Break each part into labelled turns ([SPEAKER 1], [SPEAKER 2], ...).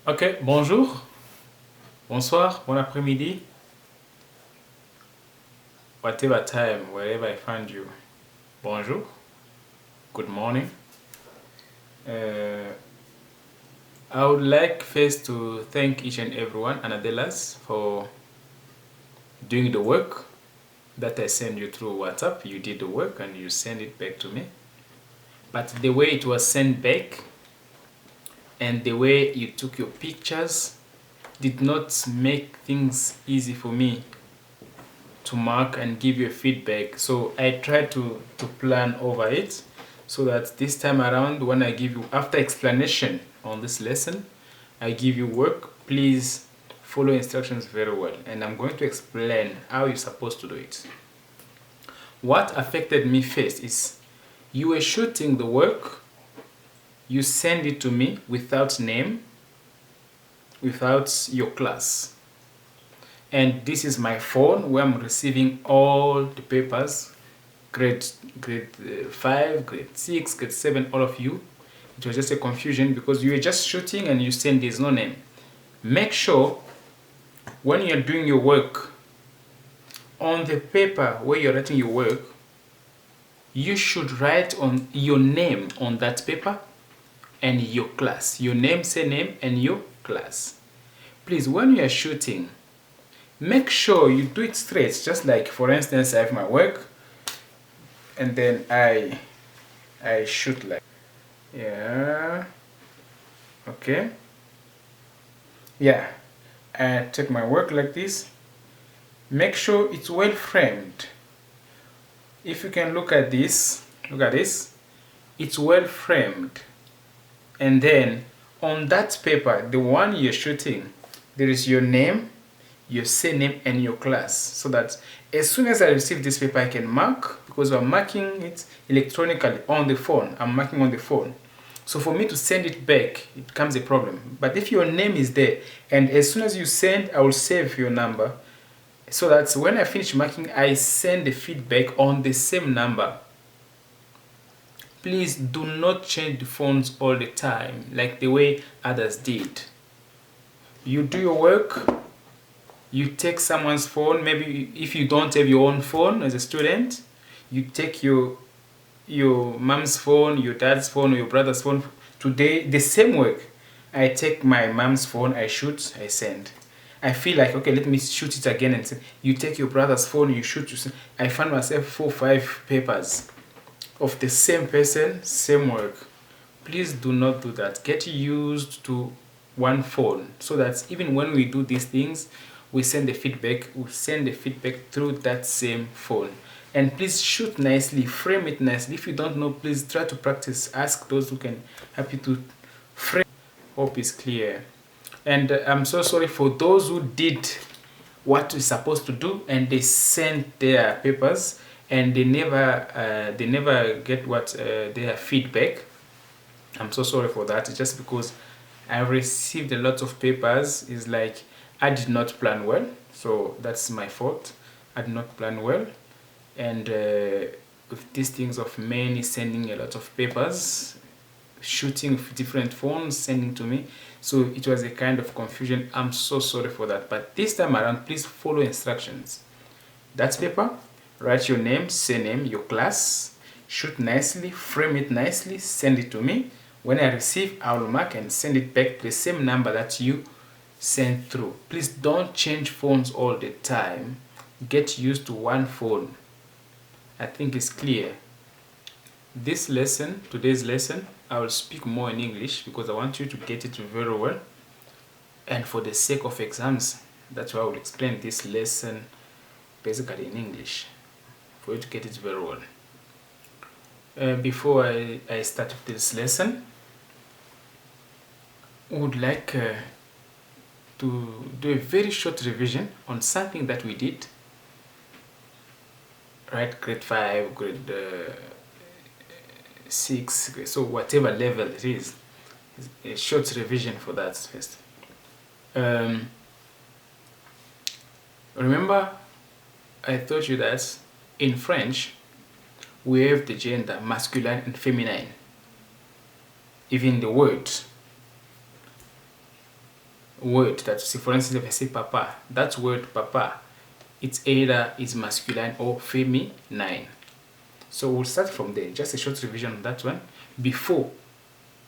[SPEAKER 1] Ok, bonjour, bonsoir, bon après-midi, whatever time, wherever I find you. Bonjour, good morning. I would like first to thank each and everyone, Anadelas, for doing the work that I send you through WhatsApp. You did the work and you send it back to me. But the way it was sent back and the way you took your pictures did not make things easy for me to mark and give you a feedback. So I tried to plan over it so that this time around when I give you after explanation on this lesson, I give you work, please follow instructions very well, and I'm going to explain how you're supposed to do it. What affected me first is you were shooting the work, you send it to me without name, without your class. And this is my phone where I'm receiving all the papers, grade 5, grade 6, grade 7, all of you. It was just a confusion because you were just shooting and you send there's no name. Make sure when you're doing your work, on the paper where you're writing your work, you should write on your name on that paper and your class. Your name, surname, and your class. Please, when you're shooting, make sure you do it straight. Just like, for instance, I have my work and then I shoot like, yeah, okay, yeah, I take my work like this. Make sure it's well framed. If you can look at this, it's well framed. And then on that paper, the one you're shooting, there is your name, your surname, and your class, so that as soon as I receive this paper I can mark, because I'm marking it electronically on the phone. I'm marking on the phone. So for me to send it back, it becomes a problem. But if your name is there, and as soon as you send, I will save your number, so that when I finish marking, I send the feedback on the same number. Please do not change the phones all the time like the way others did. You do your work, you take someone's phone. Maybe if you don't have your own phone as a student, you take your mom's phone, your dad's phone, or your brother's phone. Today, the same work. I take my mom's phone, I shoot, I send. I feel like, okay, let me shoot it again and send. You take your brother's phone, you shoot, you send. I found myself 4 or 5 papers of the same person, same work. Please do not do that. Get used to one phone so that even when we do these things, we send the feedback through that same phone. And please shoot nicely, frame it nicely. If you don't know, please try to practice. Ask those who can help you to frame. Hope is clear. And I'm so sorry for those who did what we're supposed to do and they sent their papers and they never get what their feedback. I'm so sorry for that. It's just because I received a lot of papers. It's like I did not plan well, so that's my fault. I did not plan well, and with these things of many sending a lot of papers, shooting with different phones, sending to me, so it was a kind of confusion. I'm so sorry for that, but this time around, please follow instructions. That's paper, write your name, surname, your class, shoot nicely, frame it nicely, send it to me. When I receive, I will mark and send it back to the same number that you sent through. Please don't change phones all the time. Get used to one phone. I think it's clear. This lesson, today's lesson, I will speak more in English because I want you to get it very well. And for the sake of exams, that's why I will explain this lesson basically in English for you to get it very well. Before I start this lesson, I would like to do a very short revision on something that we did, right? Grade 5, grade 6, so whatever level it is, a short revision for that first. Remember, I told you that in French, we have the gender masculine and feminine. Even the word. word that, say for instance, if I say papa, that word papa, it's either is masculine or feminine. So we'll start from there. Just a short revision on that one before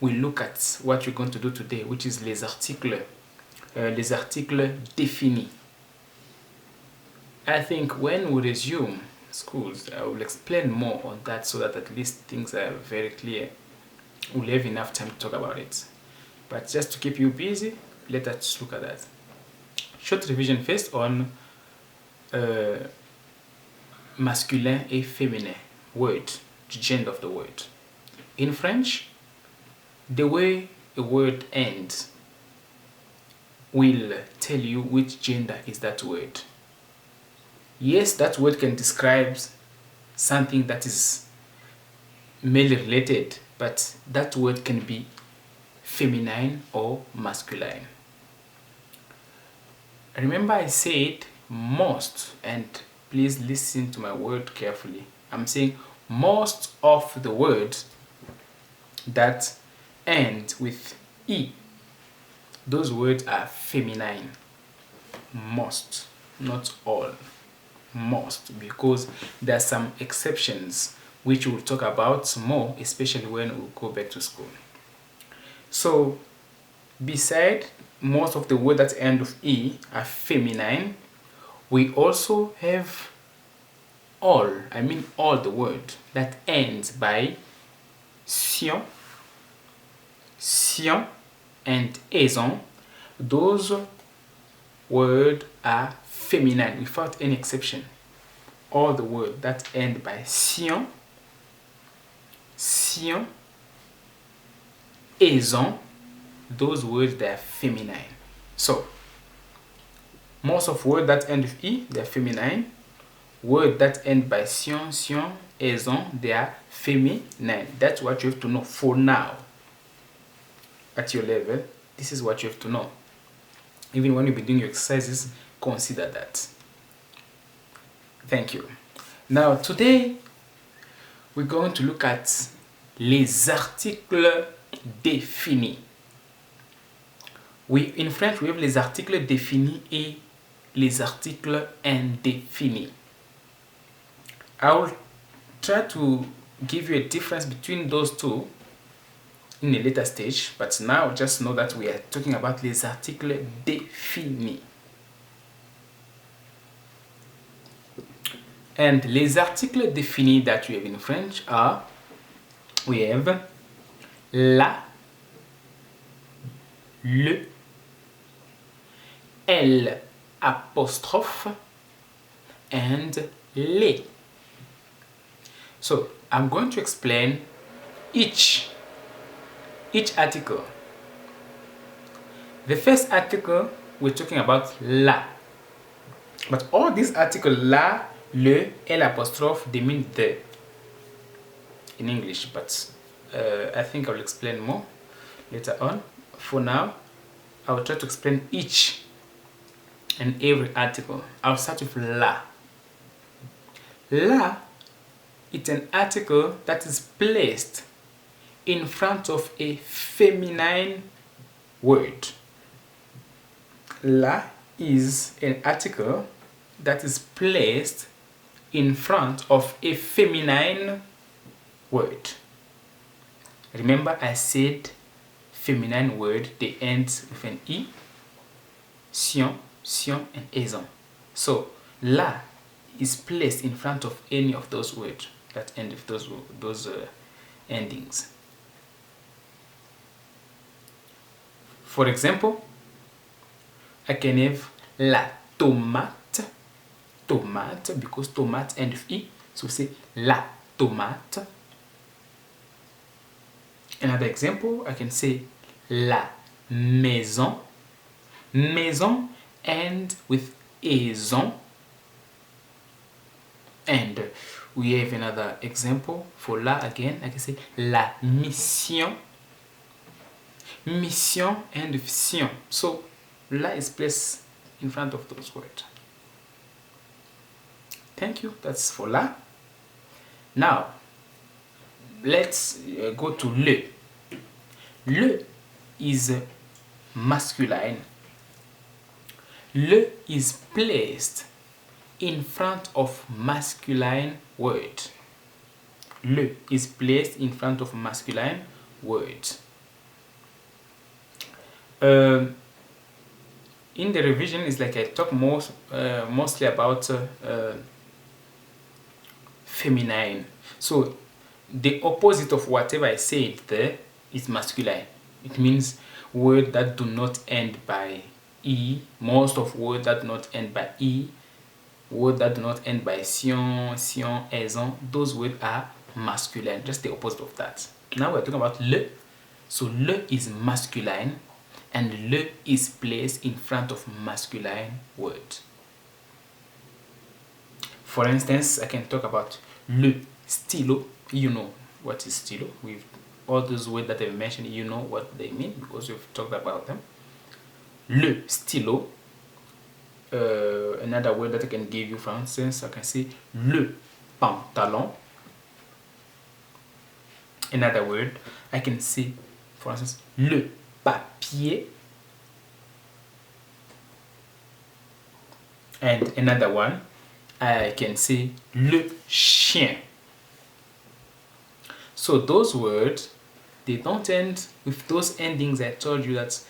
[SPEAKER 1] we look at what we're going to do today, which is les articles définis. I think when we resume schools, I will explain more on that so that at least things are very clear. We'll have enough time to talk about it. But just to keep you busy, let us look at that. Short revision first on masculin et féminin word, the gender of the word. In French, the way a word ends will tell you which gender is that word. Yes, that word can describe something that is male related, but that word can be feminine or masculine. Remember I said most, and please listen to my word carefully. I'm saying most of the words that end with E, those words are feminine. Most, not all. Most, because there are some exceptions which we'll talk about more, especially when we go back to school. So beside most of the words that end with E are feminine, we also have all the word that ends by sion, sion and aison. Those words are feminine without any exception. All the words that end by sion, sion, aison, those words they are feminine. So most of words that end with E, they are feminine. Words that end by sion, sion, aison, they are feminine. That's what you have to know for now. At your level, this is what you have to know. Even when you be doing your exercises, consider that. Thank you. Now today we're going to look at les articles définis. In French, we have les articles définis et les articles indéfinis. I will try to give you a difference between those two in a later stage, but now just know that we are talking about les articles définis. And les articles définis that we have in French are, we have la, le, L apostrophe, and les. So I'm going to explain each article. The first article, we're talking about la. But all these articles, la, le, L apostrophe, they mean the in English, but I think I'll explain more later on. For now, I will try to explain each and every article. I'll start with la. La, it's an article that is placed in front of a feminine word. La is an article that is placed in front of a feminine word. Remember I said feminine word, they end with an E, sion, sion and aison. So la is placed in front of any of those words that end with those endings. For example, I can have la tomate, tomate, because tomate ends with E, so say la tomate. Another example, I can say la maison, maison ends with aison. And we have another example for la again, I can say la mission, mission and with sion. So la is placed in front of those words. Thank you, that's for la. Now let's go to le. Le is masculine Le is placed in front of masculine word. Le is placed in front of masculine word. In the revision, it's like I talk mostly about feminine. So the opposite of whatever I said there is masculine. It means words that do not end by E. Most of words that do not end by E, words that do not end by sion, aison, those words are masculine. Just the opposite of that. Now we're talking about le. So le is masculine and le is placed in front of masculine word. For instance, I can talk about le stylo. You know what is stylo. With all those words that I've mentioned, you know what they mean because we've talked about them. Le stylo. Another word that I can give you, for instance, I can say le pantalon. Another word I can say, for instance, le papier. And another one I can say le chien. So those words, they don't end with those endings I told you that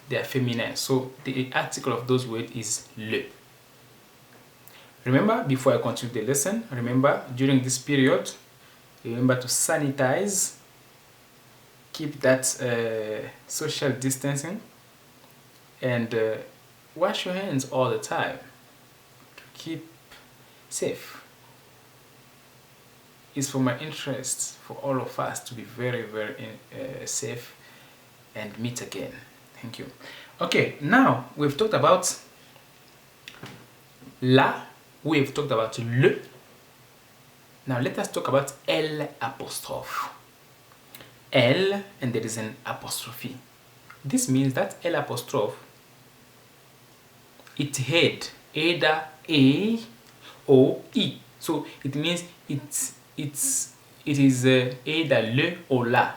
[SPEAKER 1] they are feminine. So the article of those words is le. Remember, before I continue the lesson, remember during this period, remember to sanitize, keep that social distancing, and wash your hands all the time to keep safe. It's for my interest for all of us to be very, very safe and meet again. Thank you. Okay, now we've talked about la, we've talked about le. Now let us talk about L apostrophe. L and there is an apostrophe. This means that L apostrophe, it had either A or E. So it means it is either le or la.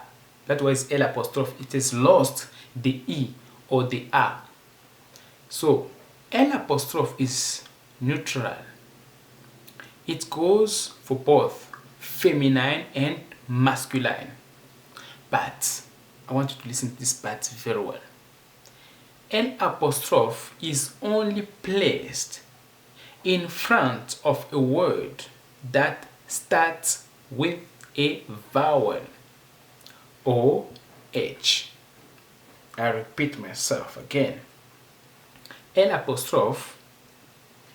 [SPEAKER 1] That was L apostrophe. It has lost the E or the A. So L apostrophe is neutral. It goes for both feminine and masculine. But I want you to listen to this part very well. L apostrophe is only placed in front of a word that starts with a vowel or H. I repeat myself again. L apostrophe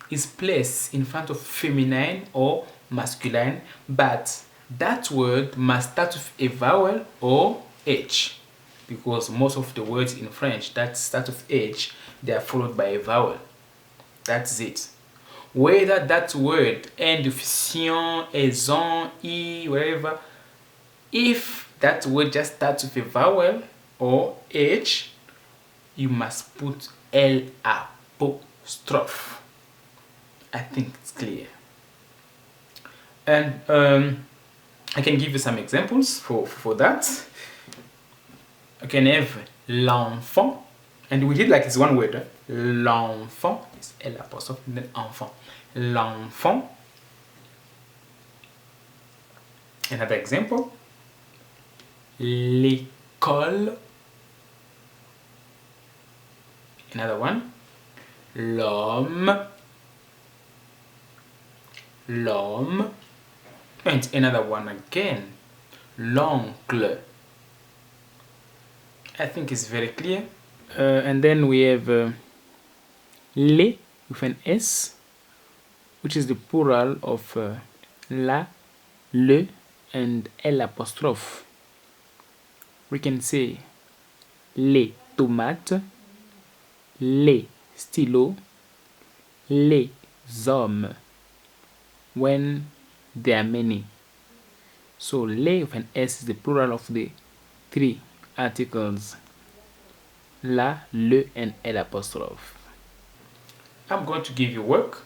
[SPEAKER 1] is placed in front of feminine or masculine, but that word must start with a vowel or H, because most of the words in French that start with H, they are followed by a vowel. That's it. Whether that word ends with sion, aison, e, wherever, if that word just starts with a vowel or H, you must put L apostrophe. I think it's clear. And I can give you some examples for that. I can have l'enfant, and we did like it's one word. Right? L'enfant is L apostrophe and then enfant. L'enfant. Another example. L'école. Another one. L'homme. L'homme. And another one again. L'oncle. I think it's very clear. And then we have les with an S, which is the plural of la, le, and L apostrophe. We can say les tomates, les stylos, les hommes, when there are many. So les with an S is the plural of the three articles la, le, and L apostrophe. I'm going to give you work,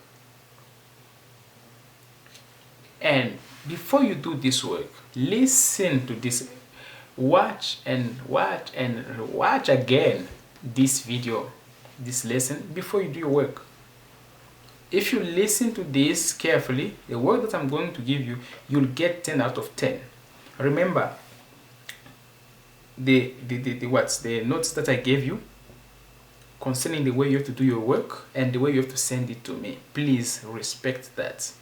[SPEAKER 1] and before you do this work, listen to this, watch again this video this lesson before you do your work. If you listen to this carefully, the work that I'm going to give you, you'll get 10 out of 10. Remember, the notes that I gave you concerning the way you have to do your work and the way you have to send it to me. Please respect that.